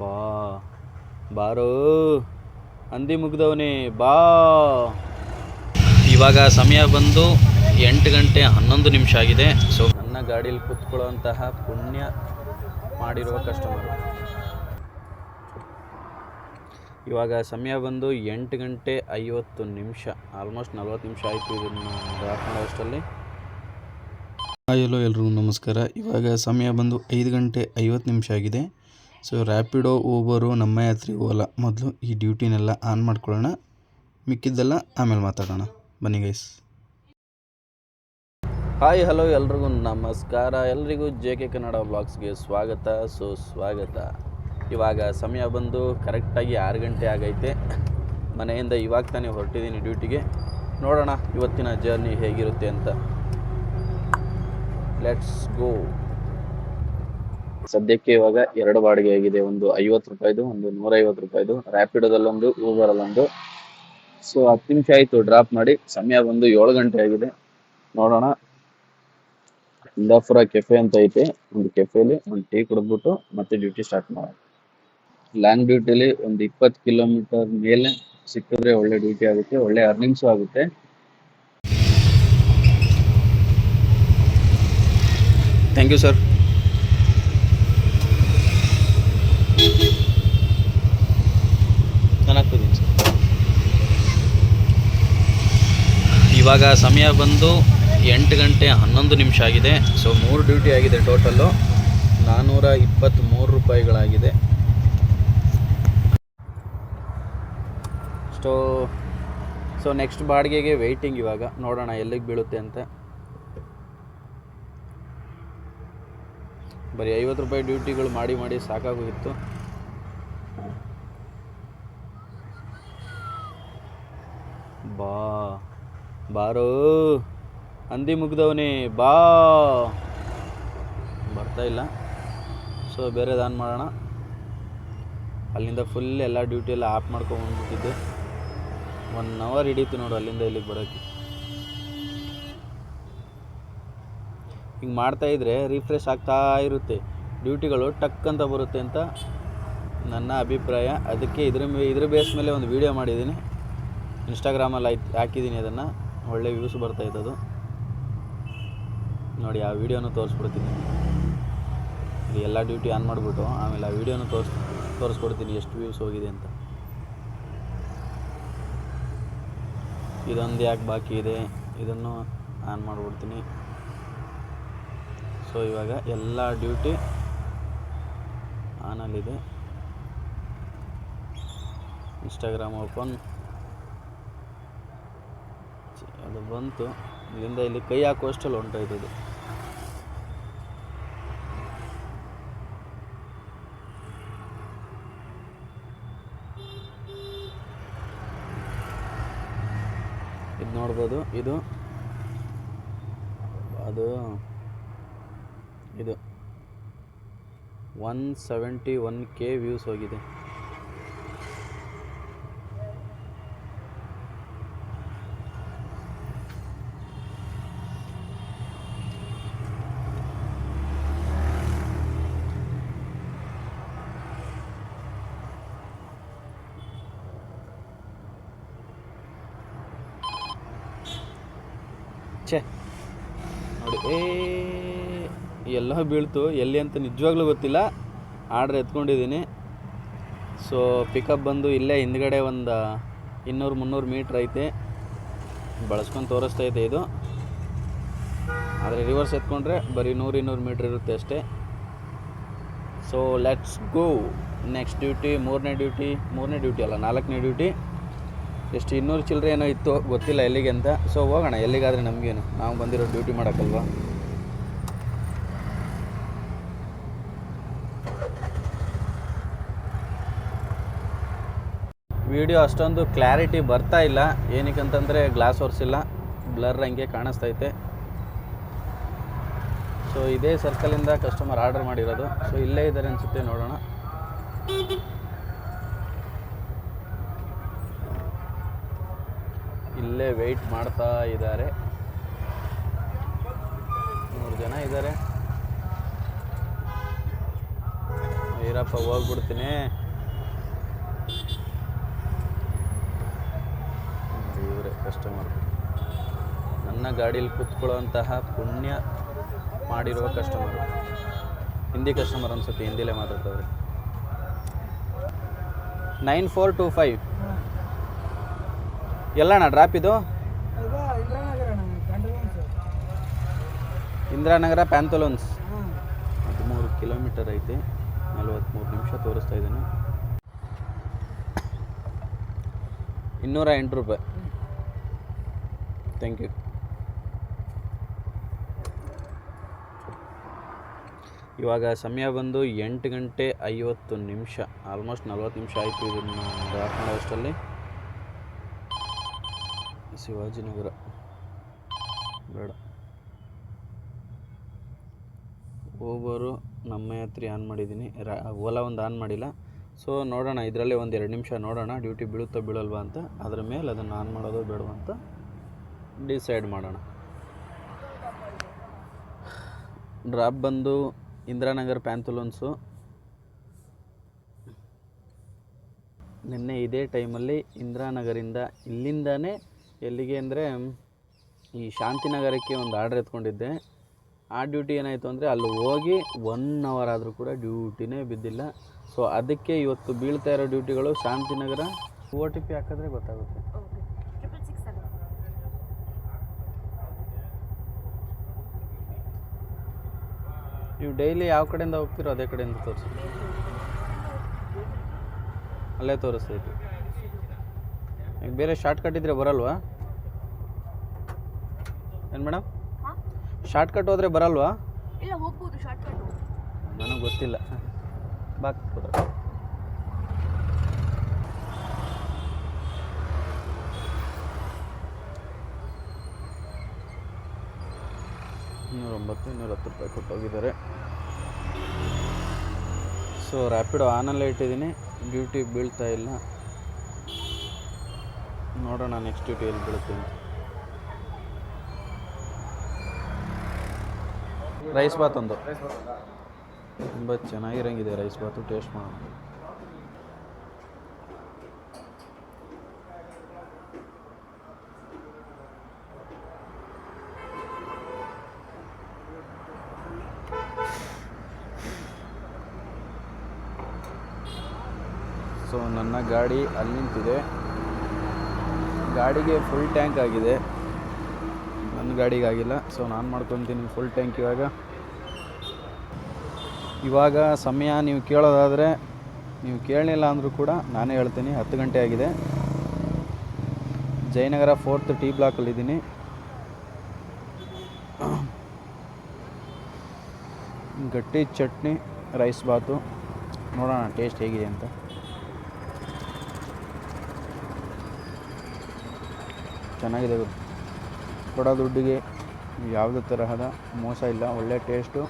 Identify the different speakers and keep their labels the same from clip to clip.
Speaker 1: ಬಾ ಬಾರೋ ಹಂದಿ ಮುಗ್ದವನೇ ಬಾ. ಇವಾಗ ಸಮಯ ಬಂದು 8 ಗಂಟೆ 11 ನಿಮಿಷ ಆಗಿದೆ. ಸೊ ನನ್ನ ಗಾಡೀಲಿ ಕೂತ್ಕೊಳ್ಳುವಂತಹ ಪುಣ್ಯ ಮಾಡಿರುವ ಕಸ್ಟಮರು. ಇವಾಗ ಸಮಯ ಬಂದು 8 ಗಂಟೆ 50 ನಿಮಿಷ, ಆಲ್ಮೋಸ್ಟ್ 40 ನಿಮಿಷ ಆಯಿತು ಇದನ್ನು ಡ್ರಾಪ್ ಮಾಡೋಷ್ಟರಲ್ಲಿ. ಹಲೋ ಎಲ್ರಿಗೂ ನಮಸ್ಕಾರ. ಇವಾಗ ಸಮಯ ಬಂದು 5 ಗಂಟೆ 50 ನಿಮಿಷ ಆಗಿದೆ. ಸೊ ರ್ಯಾಪಿಡೋ, ಊಬರು, ನಮ್ಮ ಯಾತ್ರಿ, ಓಲಾ ಮೊದಲು ಈ ಡ್ಯೂಟಿನೆಲ್ಲ ಆನ್ ಮಾಡ್ಕೊಳ್ಳೋಣ, ಮಿಕ್ಕಿದ್ದೆಲ್ಲ ಆಮೇಲೆ ಮಾತಾಡೋಣ. ಬನ್ನಿ ಗೈಸ್. ಹಾಯ್ ಹಲೋ ಎಲ್ರಿಗೂ ನಮಸ್ಕಾರ. ಎಲ್ರಿಗೂ JK ಕನ್ನಡ ವ್ಲಾಗ್ಸ್ಗೆ ಸ್ವಾಗತ. ಸ್ವಾಗತ. ಇವಾಗ ಸಮಯ ಬಂದು ಕರೆಕ್ಟಾಗಿ 6 ಗಂಟೆ ಆಗೈತೆ. ಮನೆಯಿಂದ ಇವಾಗ ತಾನೇ ಹೊರಟಿದ್ದೀನಿ ಡ್ಯೂಟಿಗೆ. ನೋಡೋಣ ಇವತ್ತಿನ ಜರ್ನಿ ಹೇಗಿರುತ್ತೆ ಅಂತ. Let's go. ಸದ್ಯಕ್ಕೆ ಇವಾಗ 2 ಬಾಡಿಗೆ ಆಗಿದೆ, ಒಂದು 50 ರೂಪಾಯಿದು, ಒಂದು 150 ರೂಪಾಯಿದು. ರ್ಯಾಪಿಡೋದಲ್ಲೊಂದು, ಊಬರಲ್ಲೊಂದು. ಸೊ 10 ನಿಮಿಷ ಆಯಿತು ಡ್ರಾಪ್ ಮಾಡಿ. ಸಮಯ ಬಂದು 7 ಗಂಟೆ ಆಗಿದೆ. ನೋಡೋಣ. ಇಂದಾಪುರ ಕೆಫೆ ಅಂತ ಐತೆ, ಒಂದು ಕೆಫೆಲಿ ಒಂದು ಟೀ ಕುಡಿದ್ಬಿಟ್ಟು ಮತ್ತೆ ಡ್ಯೂಟಿ ಸ್ಟಾರ್ಟ್ ಮಾಡೋಣ. ಲಾಂಗ್ ಡ್ಯೂಟಿಲಿ ಒಂದು 20 ಕಿಲೋಮೀಟರ್ ಮೇಲೆ ಸಿಕ್ಕಿದ್ರೆ ಒಳ್ಳೆ ಡ್ಯೂಟಿ ಆಗುತ್ತೆ, ಒಳ್ಳೆ ಅರ್ನಿಂಗ್ಸು ಆಗುತ್ತೆ. Thank you sir. ಇವಾಗ ಸಮಯ ಬಂದು 8 ಗಂಟೆ 11 ನಿಮಿಷ ಆಗಿದೆ. ಸೊ 3 ಡ್ಯೂಟಿ ಆಗಿದೆ ಟೋಟಲ್ಲು, 423 ರೂಪಾಯಿಗಳಾಗಿದೆ. ಸೊ ನೆಕ್ಸ್ಟ್ ಬಾಡಿಗೆಗೆ ವೆಯ್ಟಿಂಗ್. ಇವಾಗ ನೋಡೋಣ ಎಲ್ಲಿಗೆ ಬೀಳುತ್ತೆ ಅಂತ. ಬರೀ 50 ರೂಪಾಯಿ ಡ್ಯೂಟಿಗಳು ಮಾಡಿ ಮಾಡಿ ಸಾಕಾಗೋಗಿತ್ತು. ಬಾರೋ ಹಂದಿ ಮುಗ್ದವನೇ ಬಾ. ಬರ್ತಾ ಇಲ್ಲ. ಸೊ ಬೇರೆದು ಆನ್ ಮಾಡೋಣ. ಅಲ್ಲಿಂದ ಫುಲ್ ಎಲ್ಲ ಡ್ಯೂಟಿ ಎಲ್ಲ ಆಫ್ ಮಾಡ್ಕೊಂಡ್ಬಂದ್ಬಿಟ್ಟಿದ್ದೆ. 1 ಅವರ್ ಹಿಡೀತು ನೋಡು ಅಲ್ಲಿಂದ ಇಲ್ಲಿಗೆ ಬರೋಕ್ಕೆ. ಹಿಂಗೆ ಮಾಡ್ತಾಯಿದ್ರೆ ರಿಫ್ರೆಶ್ ಆಗ್ತಾ ಇರುತ್ತೆ, ಡ್ಯೂಟಿಗಳು ಟಕ್ ಅಂತ ಬರುತ್ತೆ ಅಂತ ನನ್ನ ಅಭಿಪ್ರಾಯ. ಅದಕ್ಕೆ ಇದ್ರ ಬೇಸ್ ಮೇಲೆ ಒಂದು ವೀಡಿಯೋ ಮಾಡಿದ್ದೀನಿ, ಇನ್ಸ್ಟಾಗ್ರಾಮಲ್ಲಿ ಹಾಕಿದ್ದೀನಿ. ಅದನ್ನು ಒಳ್ಳೆ ವ್ಯೂಸ್ ಬರ್ತಾಯಿದ್ದದು ನೋಡಿ. ಆ ವೀಡಿಯೋನು ತೋರಿಸ್ಬಿಡ್ತೀನಿ. ಇಲ್ಲಿ ಎಲ್ಲ ಡ್ಯೂಟಿ ಆನ್ ಮಾಡಿಬಿಟ್ಟು ಆಮೇಲೆ ಆ ವೀಡಿಯೋನು ತೋರಿಸ್ಕೊಡ್ತೀನಿ ಎಷ್ಟು ವ್ಯೂಸ್ ಹೋಗಿದೆ ಅಂತ. ಇದೊಂದು ಯಾಕೆ ಬಾಕಿ ಇದೆ, ಇದನ್ನು ಆನ್ ಮಾಡಿಬಿಡ್ತೀನಿ. ಸೊ ಇವಾಗ ಎಲ್ಲ ಡ್ಯೂಟಿ ಆನಲ್ಲಿದೆ. ಇನ್ಸ್ಟಾಗ್ರಾಮ್ ಓಪನ್, ಅದು ಬಂತು. ಇಲ್ಲಿಂದ ಇಲ್ಲಿ ಕೈ ಹಾಕುವಷ್ಟಲ್ಲಿ ಹೊಂಟೋಯ್ತದು. ಇದು ನೋಡ್ಬೋದು, ಇದು 171K ವ್ಯೂಸ್ ಹೋಗಿದೆ. ನೋಡಿ ಎಲ್ಲ ಬೀಳ್ತು, ಎಲ್ಲಿ ಅಂತ ನಿಜವಾಗ್ಲೂ ಗೊತ್ತಿಲ್ಲ. ಆರ್ಡ್ರ್ ಎತ್ಕೊಂಡಿದ್ದೀನಿ. ಸೊ ಪಿಕಪ್ ಬಂದು ಇಲ್ಲೇ ಹಿಂದ್ಗಡೆ ಒಂದು 200-300 ಮೀಟ್ರ್ ಐತೆ. ಬಳಸ್ಕೊಂಡು ತೋರಿಸ್ತೈತೆ ಇದು. ಆದರೆ ರಿವರ್ಸ್ ಎತ್ಕೊಂಡ್ರೆ ಬರೀ 100-200 ಮೀಟ್ರ್ ಇರುತ್ತೆ ಅಷ್ಟೇ. So let's go. Next duty, ಮೂರನೇ ಡ್ಯೂಟಿ ಅಲ್ಲ 4ನೇ ಡ್ಯೂಟಿ. ಎಷ್ಟು 200 ಚಿಲ್ಲರೆ ಏನೋ ಇತ್ತು, ಗೊತ್ತಿಲ್ಲ ಎಲ್ಲಿಗೆ ಅಂತ. ಸೊ ಹೋಗೋಣ, ಎಲ್ಲಿಗಾದರೆ ನಮಗೇನು, ನಾವು ಬಂದಿರೋ ಡ್ಯೂಟಿ ಮಾಡೋಕ್ಕಲ್ವಾ. ವಿಡಿಯೋ ಅಷ್ಟೊಂದು ಕ್ಲಾರಿಟಿ ಬರ್ತಾ ಇಲ್ಲ, ಏನಕ್ಕಂತಂದರೆ ಗ್ಲಾಸ್ ಒರೆಸಿಲ್ಲ, ಬ್ಲರ್ ಹಂಗೆ ಕಾಣಿಸ್ತೈತೆ. ಸೊ ಇದೇ ಸರ್ಕಲಿಂದ ಕಸ್ಟಮರ್ ಆರ್ಡರ್ ಮಾಡಿರೋದು. ಸೊ ಇಲ್ಲೇ ಇದ್ದಾರೆ ಅನಿಸುತ್ತೆ, ನೋಡೋಣ. ಇಲ್ಲೇ ವೆಯ್ಟ್ ಮಾಡ್ತಾ ಇದ್ದಾರೆ. 3 ಜನ ಇದ್ದಾರೆ. ಇರಪ್ಪ ಹೋಗ್ಬಿಡ್ತೀನಿ. ಇವರೇ ಕಸ್ಟಮರ್, ನನ್ನ ಗಾಡೀಲಿ ಕೂತ್ಕೊಳ್ಳುವಂತಹ ಪುಣ್ಯ ಮಾಡಿರುವ ಕಸ್ಟಮರು. ಹಿಂದಿ ಕಸ್ಟಮರ್ ಅನ್ಸುತ್ತೆ, ಹಿಂದಿಲೇ ಮಾತಾಡ್ತವ್ರೆ. 9425 ಎಲ್ಲಣ್ಣ ಡ್ರಾಪ್ ಇದು? ಇಂದಿರಾನಗರ ಪ್ಯಾಂಥಲೋನ್ಸ್. 13 ಕಿಲೋಮೀಟರ್ ಐತೆ, 43 ನಿಮಿಷ ತೋರಿಸ್ತಾ ಇದ್ದೇನೆ. 208 ರೂಪಾಯಿ. Thank you. ಇವಾಗ ಸಮಯ ಬಂದು 8 ಗಂಟೆ 50 ನಿಮಿಷ, ಆಲ್ಮೋಸ್ಟ್ 40 ನಿಮಿಷ ಆಯಿತು ಇದನ್ನು ಡ್ರಾಪ್ ಮಾಡೋಷ್ಟರಲ್ಲಿ. ಶಿವಾಜಿನಗರ ಬೇಡ, ಓಬರು ನಮ್ಮ ಯಾತ್ರಿ ಆನ್ ಮಾಡಿದ್ದೀನಿ, ಓಲಾ ಒಂದು ಆನ್ ಮಾಡಿಲ್ಲ. ಸೊ ನೋಡೋಣ, ಇದರಲ್ಲೇ ಒಂದು 2 ನಿಮಿಷ ನೋಡೋಣ ಡ್ಯೂಟಿ ಬೀಳುತ್ತೋ ಬೀಳಲ್ವಾ ಅಂತ. ಅದ್ರ ಮೇಲೆ ಅದನ್ನು ಆನ್ ಮಾಡೋದು ಬೇಡವಾ ಅಂತ ಡಿಸೈಡ್ ಮಾಡೋಣ. ಡ್ರಾಪ್ ಬಂದು ಇಂದಿರಾನಗರ್ ಪ್ಯಾಂಥಲೋನ್ಸು. ನಿನ್ನೆ ಇದೇ ಟೈಮಲ್ಲಿ ಇಂದಿರಾನಗರಿಂದ ಇಲ್ಲಿಂದನೇ ಎಲ್ಲಿಗೆ ಅಂದರೆ ಈ ಶಾಂತಿನಗರಕ್ಕೆ ಒಂದು ಆರ್ಡ್ರ್ ಎತ್ಕೊಂಡಿದ್ದೆ. ಆ ಡ್ಯೂಟಿ ಏನಾಯಿತು ಅಂದರೆ ಅಲ್ಲಿ ಹೋಗಿ 1 ಅವರ್ ಆದರೂ ಕೂಡ ಡ್ಯೂಟಿನೇ ಬಿದ್ದಿಲ್ಲ. ಸೊ ಅದಕ್ಕೆ ಇವತ್ತು ಬೀಳ್ತಾ ಇರೋ ಡ್ಯೂಟಿಗಳು ಶಾಂತಿನಗರ. OTP ಹಾಕಿದ್ರೆ ಗೊತ್ತಾಗುತ್ತೆ. ನೀವು ಡೈಲಿ ಯಾವ ಕಡೆಯಿಂದ ಹೋಗ್ತೀರೋ ಅದೇ ಕಡೆಯಿಂದ ತೋರಿಸಿ, ಅಲ್ಲೇ ತೋರಿಸ್ತೈತಿ. ಈಗ ಬೇರೆ ಶಾರ್ಟ್ಕಟ್ ಇದ್ದರೆ ಬರಲ್ವಾ ಏನು ಮೇಡಮ್? ಶಾರ್ಟ್ಕಟ್ ಹೋದರೆ ಬರಲ್ವಾ?
Speaker 2: ಇಲ್ಲ, ಹೋಗ್ಬೋದು ಶಾರ್ಟ್ಕಟ್.
Speaker 1: ನನಗೆ ಗೊತ್ತಿಲ್ಲ. ಬಾಕ್ 210 ರೂಪಾಯಿ ಕೊಟ್ಟೋಗಿದ್ದಾರೆ. ಸೊ ರ್ಯಾಪಿಡೋ ಆನಲ್ಲೇ ಇಟ್ಟಿದ್ದೀನಿ, ಡ್ಯೂಟಿ ಬೀಳ್ತಾ ಇಲ್ಲ. ನೋಡೋಣ ನೆಕ್ಸ್ಟ್ ಡ್ಯೂಟಿ ಎಲ್ಲಿ ಬೀಳುತ್ತೆ ಅಂತ. ರೈಸ್ ಬಾತ್ ಒಂದು ತುಂಬ ಚೆನ್ನಾಗಿರಂಗಿದೆ. ರೈಸ್ ಬಾತು ಟೇಸ್ಟ್ ಮಾಡೋಣ. ಸೊ ನನ್ನ ಗಾಡಿ ಅಲ್ಲಿ ನಿಂತಿದೆ. ಗಾಡಿಗೆ ಫುಲ್ ಟ್ಯಾಂಕ್ ಆಗಿದೆ, ನನ್ನ ಗಾಡಿಗಾಗಿಲ್ಲ. ಸೊ ನಾನು ಮಾಡ್ಕೊತೀನಿ ಫುಲ್ ಟ್ಯಾಂಕ್. ಇವಾಗ ಸಮಯ ನೀವು ಕೇಳೋದಾದರೆ, ನೀವು ಕೇಳಲಿಲ್ಲ ಅಂದರೂ ಕೂಡ ನಾನೇ ಹೇಳ್ತೀನಿ, 10 ಗಂಟೆ ಆಗಿದೆ. Jayanagar 4th T ಬ್ಲಾಕಲ್ಲಿದ್ದೀನಿ. ಗಟ್ಟಿ ಚಟ್ನಿ, ರೈಸ್ ಬಾತು, ನೋಡೋಣ ಟೇಸ್ಟ್ ಹೇಗಿದೆ ಅಂತ. ಚೆನ್ನಾಗಿದೆ, ಕೊಡೋ ದುಡ್ಡಿಗೆ ಯಾವುದೇ ತರಹದ ಮೋಸ ಇಲ್ಲ, ಒಳ್ಳೆ ಟೇಸ್ಟು,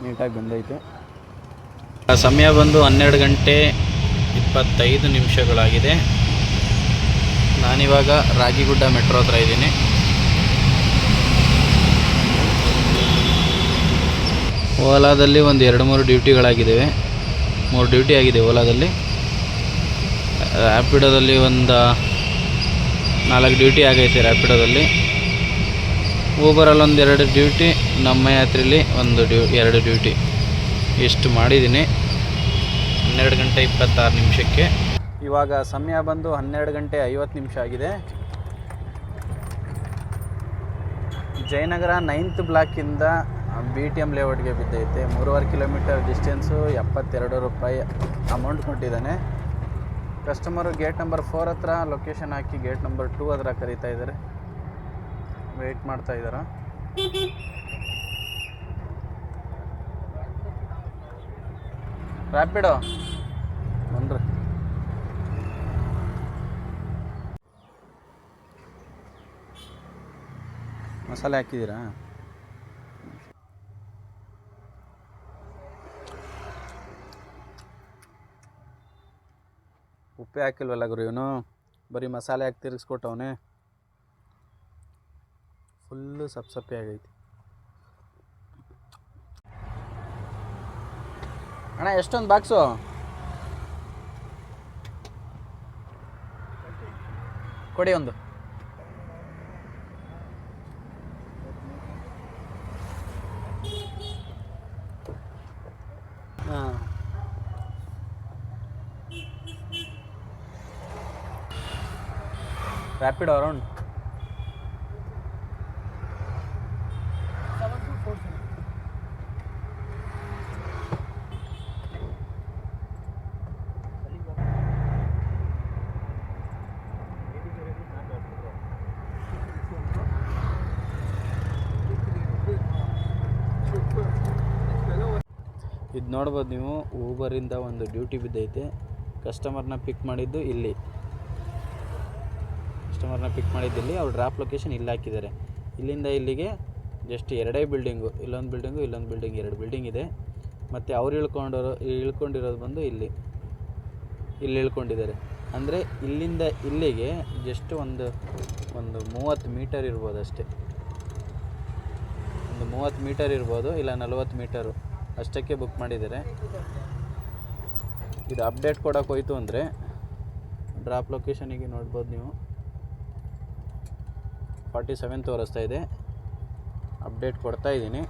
Speaker 1: ನೀಟಾಗಿ ಬಂದೈತೆ. ಸಮಯ ಬಂದು 12 ಗಂಟೆ 25 ನಿಮಿಷಗಳಾಗಿದೆ. ನಾನಿವಾಗ ರಾಗಿಗುಡ್ಡ ಮೆಟ್ರೋ ಹತ್ರ ಇದ್ದೀನಿ. ಓಲಾದಲ್ಲಿ ಒಂದು 2-3 ಡ್ಯೂಟಿಗಳಾಗಿದ್ದಾವೆ. 3 ಡ್ಯೂಟಿ ಆಗಿದೆ ಓಲಾದಲ್ಲಿ. ರ್ಯಾಪಿಡೋದಲ್ಲಿ ಒಂದು 4 ಡ್ಯೂಟಿ ಆಗೈತೆ ರ್ಯಾಪಿಡೋದಲ್ಲಿ. ಊಬರಲ್ಲಿ ಒಂದು 2 ಡ್ಯೂಟಿ, ನಮ್ಮ ಯಾತ್ರೆಯಲ್ಲಿ 2 ಡ್ಯೂಟಿ. ಇಷ್ಟು ಮಾಡಿದ್ದೀನಿ 12 ಗಂಟೆ 26 ನಿಮಿಷಕ್ಕೆ. ಇವಾಗ ಸಮಯ ಬಂದು 12 ಗಂಟೆ 50 ನಿಮಿಷ ಆಗಿದೆ. Jayanagar 9th ಬ್ಲಾಕಿಂದ BTM ಲೇಔಟ್ಗೆ ಬಿದ್ದೈತೆ. 3.5 kilometre distance, 72 ರೂಪಾಯಿ ಅಮೌಂಟ್ ಕೊಟ್ಟಿದ್ದಾನೆ. ಕಸ್ಟಮರು ಗೇಟ್ ನಂಬರ್ 4 ಹತ್ರ ಲೊಕೇಶನ್ ಹಾಕಿ ಗೇಟ್ ನಂಬರ್ 2 ಹತ್ರ ಕರೀತಾ ಇದ್ದಾರೆ, ವೆಯ್ಟ್ ಮಾಡ್ತಾ ಇದ್ದಾರೆ. ರ್ಯಾಪಿಡೋ ಬನ್ರಿ. ಮಸಾಲೆ ಹಾಕಿದ್ದೀರಾ? ಉಪ್ಪೇ ಹಾಕಿಲ್ವಲ್ಲ ಗುರು ಇವನು, ಬರೀ ಮಸಾಲೆ ಹಾಕಿ ತಿರುಗಿಸ್ಕೊಟ್ಟವನೇ. ಫುಲ್ಲು ಸಪ್ಪೆ ಆಗೈತಿ. ಅಣ್ಣ ಎಷ್ಟೊಂದು ಬಾಕ್ಸು? ಕೊಡಿ ಒಂದು. ಹಾಂ, ರ್ಯಾಪಿಡ್ ಅರೌಂಡ್
Speaker 2: 7247.
Speaker 1: ಇದು ನೋಡ್ಬೋದು ನೀವು, ಊಬರಿಂದ ಒಂದು ಡ್ಯೂಟಿ ಬಿದ್ದೈತೆ. ಕಸ್ಟಮರ್ನ ಪಿಕ್ ಮಾಡಿದ್ದು ಇಲ್ಲಿ, ಅವ್ರು ಡ್ರಾಪ್ ಲೊಕೇಶನ್ ಇಲ್ಲಿ ಹಾಕಿದ್ದಾರೆ. ಇಲ್ಲಿಂದ ಇಲ್ಲಿಗೆ ಜಸ್ಟ್ ಎರಡೇ ಬಿಲ್ಡಿಂಗು, ಇಲ್ಲೊಂದು ಬಿಲ್ಡಿಂಗು, ಇಲ್ಲೊಂದು ಬಿಲ್ಡಿಂಗ್, 2 ಬಿಲ್ಡಿಂಗ್ ಇದೆ. ಮತ್ತು ಅವ್ರು ಇಳ್ಕೊಂಡಿರೋದು ಬಂದು ಇಲ್ಲಿ ಇಳ್ಕೊಂಡಿದ್ದಾರೆ. ಅಂದರೆ ಇಲ್ಲಿಂದ ಇಲ್ಲಿಗೆ ಜಸ್ಟ್ ಒಂದು 30 ಮೀಟರ್ ಇರ್ಬೋದು ಅಷ್ಟೇ. ಒಂದು 30 ಮೀಟರ್ ಇರ್ಬೋದು, ಇಲ್ಲ 40 ಮೀಟರು ಅಷ್ಟಕ್ಕೆ ಬುಕ್ ಮಾಡಿದ್ದಾರೆ. ಇದು ಅಪ್ಡೇಟ್ ಕೊಡೋಕೆ ಹೋಯ್ತು ಅಂದರೆ ಡ್ರಾಪ್ ಲೊಕೇಶನಿಗೆ ನೋಡ್ಬೋದು ನೀವು, 47 ತೋರಿಸ್ತಾ ಇದೆ. ಅಪ್ಡೇಟ್ ಕೊಡ್ತಾ ಇದ್ದೀನಿ.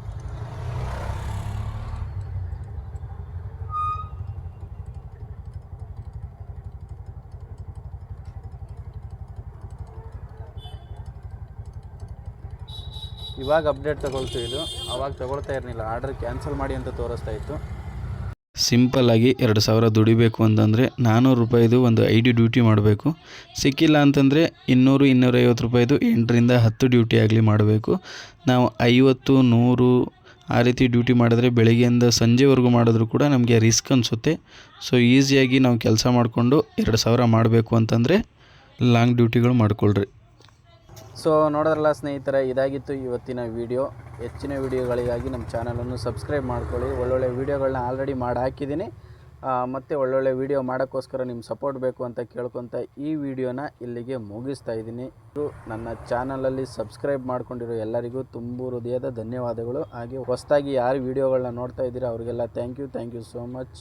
Speaker 1: ಇವಾಗ ಅಪ್ಡೇಟ್ ತಗೊಳ್ತೀವಿ, ಅವಾಗ ತಗೊಳ್ತಾ ಇರಲಿಲ್ಲ. ಆರ್ಡರ್ ಕ್ಯಾನ್ಸಲ್ ಮಾಡಿ ಅಂತ ತೋರಿಸ್ತಾ ಇತ್ತು. ಸಿಂಪಲ್ಲಾಗಿ 2000 ದುಡಿಬೇಕು ಅಂತಂದರೆ 400 ರೂಪಾಯಿದು ಒಂದು 5 ಡ್ಯೂಟಿ ಮಾಡಬೇಕು. ಸಿಕ್ಕಿಲ್ಲ ಅಂತಂದರೆ 200-250 ರೂಪಾಯಿದು 8ರಿಂದ 10 ಡ್ಯೂಟಿ ಆಗಲಿ ಮಾಡಬೇಕು. ನಾವು 50-100 ಆ ರೀತಿ ಡ್ಯೂಟಿ ಮಾಡಿದ್ರೆ ಬೆಳಗ್ಗೆಯಿಂದ ಸಂಜೆವರೆಗೂ ಮಾಡಿದ್ರೂ ಕೂಡ ನಮಗೆ ರಿಸ್ಕ್ ಅನಿಸುತ್ತೆ. ಸೊ ಈಸಿಯಾಗಿ ನಾವು ಕೆಲಸ ಮಾಡಿಕೊಂಡು 2000 ಮಾಡಬೇಕು ಅಂತಂದರೆ ಲಾಂಗ್ ಡ್ಯೂಟಿಗಳು ಮಾಡಿಕೊಳ್ಳ್ರಿ. ಸೊ ನೋಡಿದ್ರಲ್ಲ ಸ್ನೇಹಿತರೆ, ಇದಾಗಿತ್ತು ಇವತ್ತಿನ ವಿಡಿಯೋ. ಹೆಚ್ಚಿನ ವಿಡಿಯೋಗಳಿಗಾಗಿ ನಮ್ಮ ಚಾನಲನ್ನು ಸಬ್ಸ್ಕ್ರೈಬ್ ಮಾಡ್ಕೊಳ್ಳಿ. ಒಳ್ಳೊಳ್ಳೆ ವೀಡಿಯೋಗಳನ್ನ ಆಲ್ರೆಡಿ ಮಾಡಿ ಹಾಕಿದ್ದೀನಿ. ಮತ್ತು ಒಳ್ಳೊಳ್ಳೆ ವೀಡಿಯೋ ಮಾಡೋಕ್ಕೋಸ್ಕರ ನಿಮ್ಮ ಸಪೋರ್ಟ್ ಬೇಕು ಅಂತ ಕೇಳ್ಕೊತ ಈ ವಿಡಿಯೋನ ಇಲ್ಲಿಗೆ ಮುಗಿಸ್ತಾ ಇದ್ದೀನಿ. ನನ್ನ ಚಾನಲಲ್ಲಿ ಸಬ್ಸ್ಕ್ರೈಬ್ ಮಾಡ್ಕೊಂಡಿರೋ ಎಲ್ಲರಿಗೂ ತುಂಬ ಹೃದಯದ ಧನ್ಯವಾದಗಳು. ಹಾಗೆ ಹೊಸದಾಗಿ ಯಾರು ವೀಡಿಯೋಗಳನ್ನ ನೋಡ್ತಾ ಇದ್ದೀರಾ ಅವರಿಗೆಲ್ಲ ಥ್ಯಾಂಕ್ ಯು ಸೋ ಮಚ್.